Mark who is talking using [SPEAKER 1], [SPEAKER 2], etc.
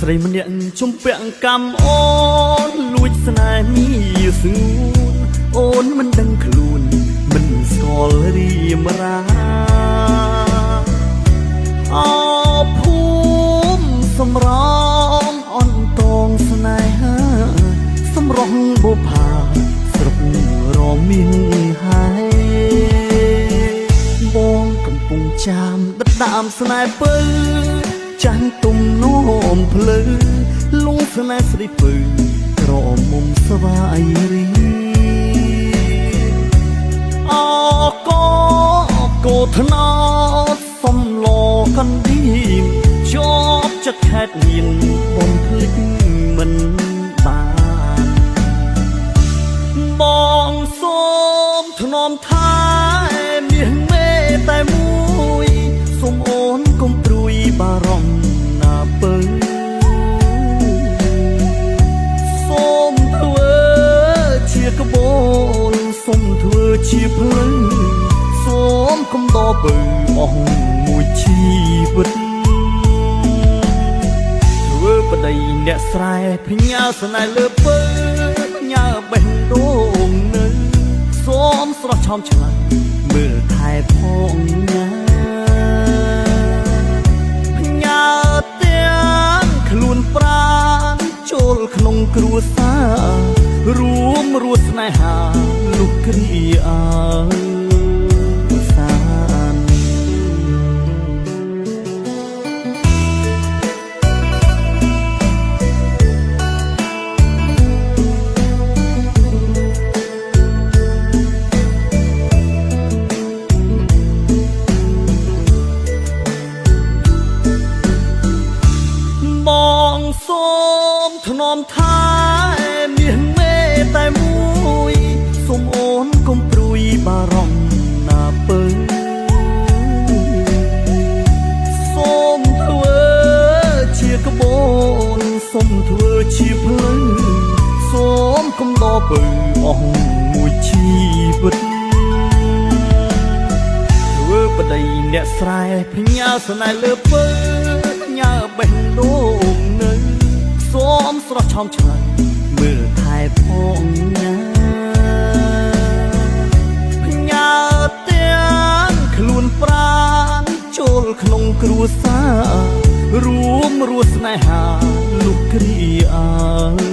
[SPEAKER 1] ស្រីម្នាក់ជំពាក់កម្មអូនលួចស្នេហ៍មានស្ងួនអូនមិនដឹងខ្លួនមិនស្គាល់រីមរាអោភូមិសំរងអន់តងស្នេហាសំរងបុផាស្រុករមានហើយបងកំពុងចាំដិតដាមស្នេហ៍ពើចាស់ទុំនោមភ្លឺលងស្នេហ៍ស្រីពើក្រមុំស្វាយរីអកកោថ្នោតសំឡកណ្ដៀងជាប់ចិត្តខេតញៀនបំភ្លេចមិនបានបងសូមធ្នមថាមាសមេតែមួយសូមអូនកុំព្រួយបារម្ភណាពើសូមធ្វើជាក្បូនសូមធ្វើជាភ្លឺសូមកុំដកពើអស់មួយជីវិតធ្វើប្តីអ្នកស្រែភញាស្នេហ៍លើពើភញាបេះដូងនៅសូមស្រស់ឆោមឆ្លៃមើលថែផងណាភញាទាំងខ្លួនប្រាណចូលក្នុងគ្រួសាររួមរស់ស្នេហាលោកគ្រាអើបងសូមធ្នមថាមាសមេតែមួយសូមអូនកុំព្រួយបារម្ភណាពើសូមធ្វើជាក្បូនសូមធ្វើជាភ្លឺសូមកុំដកពើអស់មួយជីវិតធ្វើប្តីអ្នកស្រែភញាស្នេហ៍លើពើញ៉ាបេះដូងនៅសូមស្រស់ឆោមឆ្លៃមើលថែផងណាភញាទាំងខ្លួនប្រាណចូលក្នុងគ្រួសាររួមរស់ស្នេហាលោកគ្រាអើ